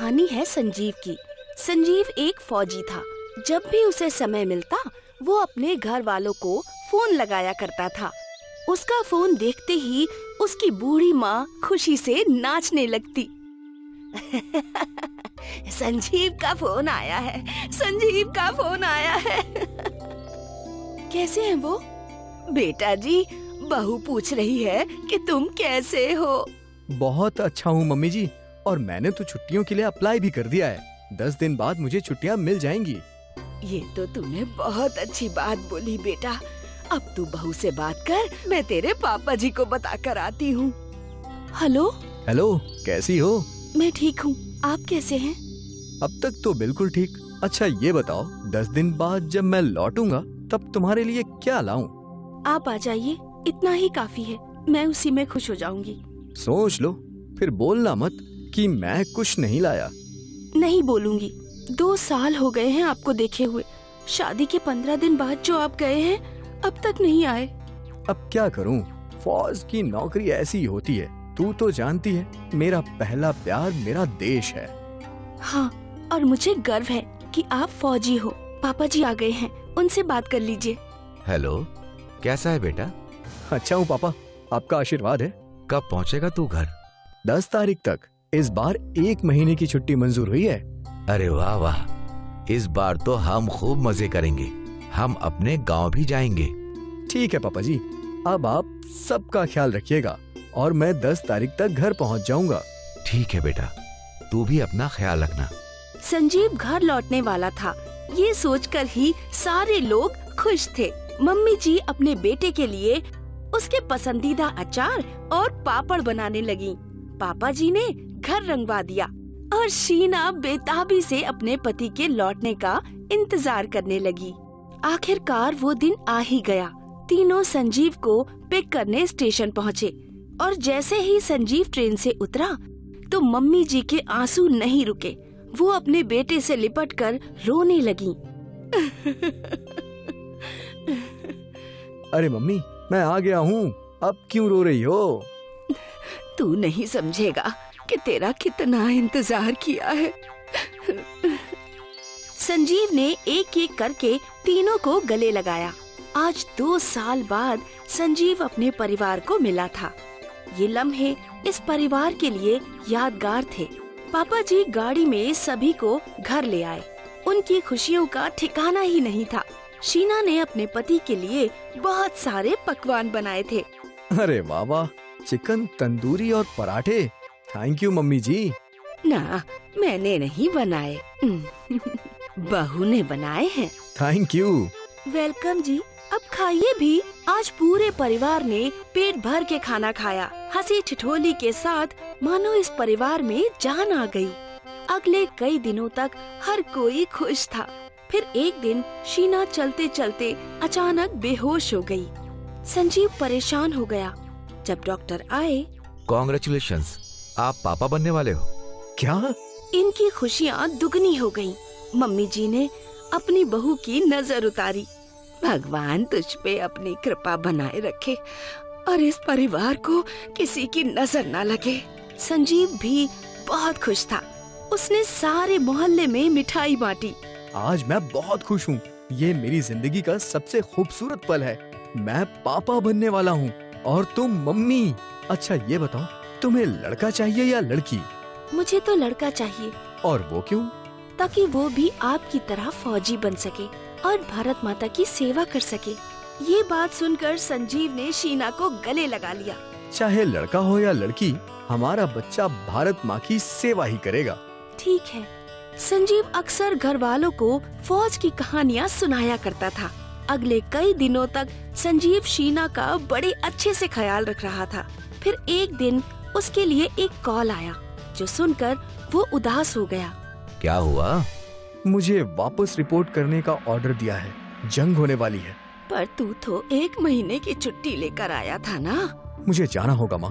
कहानी है संजीव की। संजीव एक फौजी था। जब भी उसे समय मिलता वो अपने घर वालों को फोन लगाया करता था। उसका फोन देखते ही उसकी बूढ़ी माँ खुशी से नाचने लगती। संजीव का फोन आया है, संजीव का फोन आया है। कैसे हैं वो? बेटा जी, बहू पूछ रही है कि तुम कैसे हो। बहुत अच्छा हूँ मम्मी जी, और मैंने तो छुट्टियों के लिए अप्लाई भी कर दिया है। 10 दिन बाद मुझे छुट्टियाँ मिल जाएंगी। ये तो तूने बहुत अच्छी बात बोली बेटा। अब तू बहू से बात कर, मैं तेरे पापा जी को बता कर आती हूँ। हेलो हेलो, कैसी हो? मैं ठीक हूँ, आप कैसे हैं? अब तक तो बिल्कुल ठीक। अच्छा ये बताओ, 10 दिन बाद जब मैं लौटूंगा तब तुम्हारे लिए क्या लाऊं? आप आ जाइए, इतना ही काफी है। मैं उसी में खुश हो जाऊंगी। सोच लो, फिर बोलना मत कि मैं कुछ नहीं लाया। नहीं बोलूंगी। 2 साल हो गए हैं आपको देखे हुए। शादी के 15 दिन बाद जो आप गए हैं, अब तक नहीं आए। अब क्या करूं? फौज की नौकरी ऐसी होती है। तू तो जानती है, मेरा पहला प्यार मेरा देश है। हाँ, और मुझे गर्व है कि आप फौजी हो। पापा जी आ गए हैं, उनसे बात कर लीजिए। हेलो, कैसा है बेटा? अच्छा हूँ पापा, आपका आशीर्वाद है। कब पहुंचेगा तू घर? 10 तारीख तक। इस बार 1 महीने की छुट्टी मंजूर हुई है। अरे वाह वाह, इस बार तो हम खूब मजे करेंगे। हम अपने गांव भी जाएंगे। ठीक है पापा जी, अब आप सबका ख्याल रखिएगा और मैं 10 तारीख तक घर पहुंच जाऊंगा। ठीक है बेटा, तू भी अपना ख्याल रखना। संजीव घर लौटने वाला था। ये सोचकर ही सारे लोग खुश थे। मम्मी जी अपने बेटे के लिए उसके पसंदीदा अचार और पापड़ बनाने लगी। पापा जी ने घर रंगवा दिया और शीना बेताबी से अपने पति के लौटने का इंतजार करने लगी। आखिरकार वो दिन आ ही गया। तीनों संजीव को पिक करने स्टेशन पहुँचे और जैसे ही संजीव ट्रेन से उतरा तो मम्मी जी के आंसू नहीं रुके। वो अपने बेटे से लिपटकर रोने लगी। अरे मम्मी, मैं आ गया हूँ, अब क्यों रो रही हो? तू नहीं समझेगा कि तेरा कितना इंतजार किया है। संजीव ने एक एक करके तीनों को गले लगाया। आज 2 साल बाद संजीव अपने परिवार को मिला था। ये लम्हे इस परिवार के लिए यादगार थे। पापा जी गाड़ी में सभी को घर ले आए। उनकी खुशियों का ठिकाना ही नहीं था। शीना ने अपने पति के लिए बहुत सारे पकवान बनाए थे। अरे वाह वाह, चिकन तंदूरी और पराठे। थैंक यू मम्मी जी। ना, मैंने नहीं बनाए, बहू ने बनाए हैं। Thank you. वेलकम जी, अब खाइए भी। आज पूरे परिवार ने पेट भर के खाना खाया। हंसी ठिठोली के साथ मानो इस परिवार में जान आ गई। अगले कई दिनों तक हर कोई खुश था। फिर एक दिन शीना चलते चलते अचानक बेहोश हो गई। संजीव परेशान हो गया। जब डॉक्टर आए, कॉन्ग्रेचुलेशंस, आप पापा बनने वाले हो। क्या? इनकी खुशियाँ दुगनी हो गईं। मम्मी जी ने अपनी बहू की नजर उतारी। भगवान तुझ पे अपनी कृपा बनाए रखे और इस परिवार को किसी की नजर न लगे। संजीव भी बहुत खुश था। उसने सारे मोहल्ले में मिठाई बांटी। आज मैं बहुत खुश हूँ। ये मेरी जिंदगी का सबसे खूबसूरत पल है। मैं पापा बनने वाला हूँ और तुम मम्मी। अच्छा ये बताओ, तुम्हें लड़का चाहिए या लड़की? मुझे तो लड़का चाहिए। और वो क्यों? ताकि वो भी आपकी तरह फौजी बन सके और भारत माता की सेवा कर सके। ये बात सुनकर संजीव ने शीना को गले लगा लिया। चाहे लड़का हो या लड़की, हमारा बच्चा भारत माँ की सेवा ही करेगा। ठीक है। संजीव अक्सर घर वालों को फौज की कहानियाँ सुनाया करता था। अगले कई दिनों तक संजीव शीना का बड़े अच्छे से ख्याल रख रहा था। फिर एक दिन उसके लिए एक कॉल आया, जो सुनकर वो उदास हो गया। क्या हुआ? मुझे वापस रिपोर्ट करने का ऑर्डर दिया है। जंग होने वाली है। पर तू तो 1 महीने की छुट्टी लेकर आया था ना? मुझे जाना होगा माँ।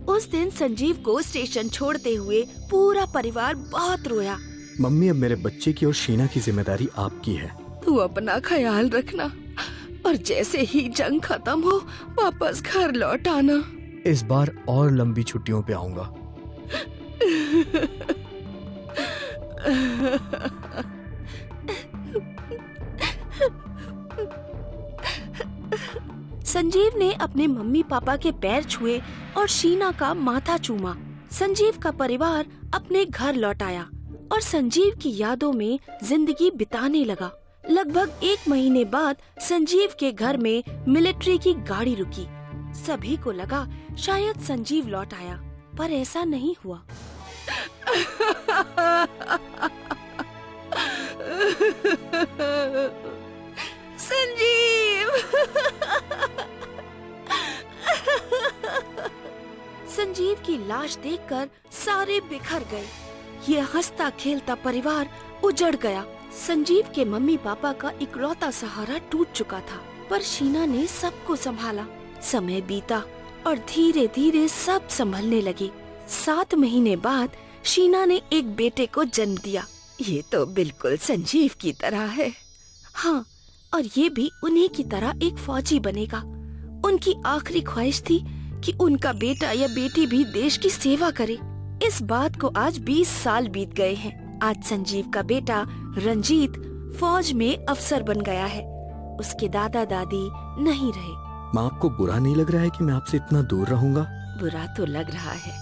उस दिन संजीव को स्टेशन छोड़ते हुए पूरा परिवार बहुत रोया। मम्मी, अब मेरे बच्चे की और शीना की जिम्मेदारी आपकी है। तू अपना ख्याल रखना और जैसे ही जंग खत्म हो वापस घर लौट आना। इस बार और लंबी छुट्टियों पे आऊंगा। संजीव ने अपने मम्मी पापा के पैर छुए और शीना का माथा चूमा। संजीव का परिवार अपने घर लौट आया और संजीव की यादों में जिंदगी बिताने लगा। लगभग 1 महीने बाद संजीव के घर में मिलिट्री की गाड़ी रुकी। सभी को लगा शायद संजीव लौट आया, पर ऐसा नहीं हुआ। संजीव! संजीव की लाश देखकर सारे बिखर गए। ये हंसता खेलता परिवार उजड़ गया। संजीव के मम्मी पापा का इकलौता सहारा टूट चुका था, पर शीना ने सबको संभाला। समय बीता और धीरे धीरे सब संभलने लगे। 7 महीने बाद शीना ने एक बेटे को जन्म दिया। ये तो बिल्कुल संजीव की तरह है। हाँ, और ये भी उन्हीं की तरह एक फौजी बनेगा। उनकी आखिरी ख्वाहिश थी कि उनका बेटा या बेटी भी देश की सेवा करे। इस बात को आज 20 साल बीत गए हैं। आज संजीव का बेटा रंजीत फौज में अफसर बन गया है। उसके दादा दादी नहीं रहे। माँ, आपको बुरा नहीं लग रहा है कि मैं आपसे इतना दूर रहूंगा? बुरा तो लग रहा है,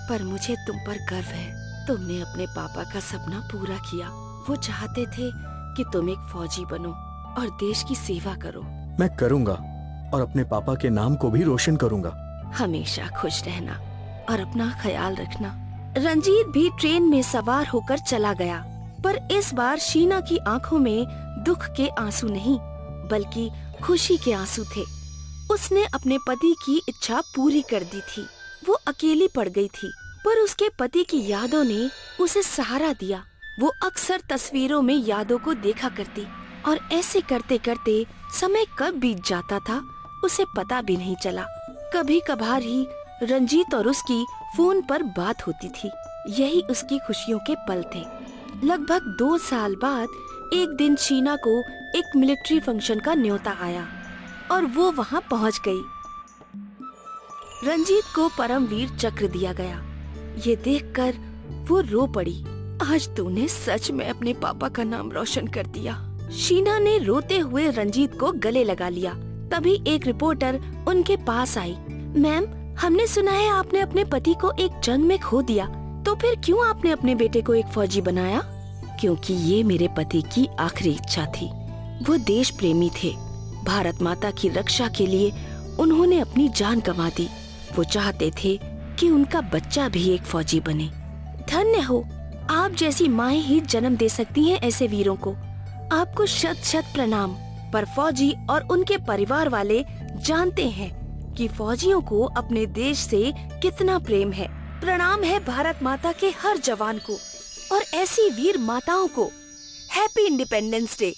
पर मुझे तुम पर गर्व है। तुमने अपने पापा का सपना पूरा किया। वो चाहते थे कि तुम एक फौजी बनो और देश की सेवा करो। मैं करूंगा और अपने पापा के नाम को भी रोशन करूंगा। हमेशा खुश रहना और अपना ख्याल रखना। रंजीत भी ट्रेन में सवार होकर चला गया, पर इस बार शीना की आंखों में दुख के आंसू नहीं, बल्कि खुशी के आंसू थे। उसने अपने पति की इच्छा पूरी कर दी थी। वो अकेली पड़ गई थी, पर उसके पति की यादों ने उसे सहारा दिया। वो अक्सर तस्वीरों में यादों को देखा करती और ऐसे करते करते समय कब बीत जाता था उसे पता भी नहीं चला। कभी कभार ही रंजीत और उसकी फोन पर बात होती थी। यही उसकी खुशियों के पल थे। लगभग 2 साल बाद एक दिन शीना को एक मिलिट्री फंक्शन का न्योता आया और वो वहाँ पहुँच गई। रंजीत को परमवीर चक्र दिया गया। ये देखकर वो रो पड़ी। आज तूने सच में अपने पापा का नाम रोशन कर दिया। शीना ने रोते हुए रंजीत को गले लगा लिया। तभी एक रिपोर्टर उनके पास आई। मैम, हमने सुना है आपने अपने पति को एक जंग में खो दिया, तो फिर क्यों आपने अपने बेटे को एक फौजी बनाया? क्योंकि ये मेरे पति की आखिरी इच्छा थी। वो देश प्रेमी थे। भारत माता की रक्षा के लिए उन्होंने अपनी जान गंवा दी। वो चाहते थे कि उनका बच्चा भी एक फौजी बने। धन्य हो, आप जैसी माएं ही जन्म दे सकती हैं ऐसे वीरों को। आपको शत शत प्रणाम। पर फौजी और उनके परिवार वाले जानते हैं कि फौजियों को अपने देश से कितना प्रेम है। प्रणाम है भारत माता के हर जवान को और ऐसी वीर माताओं को। Happy independence day.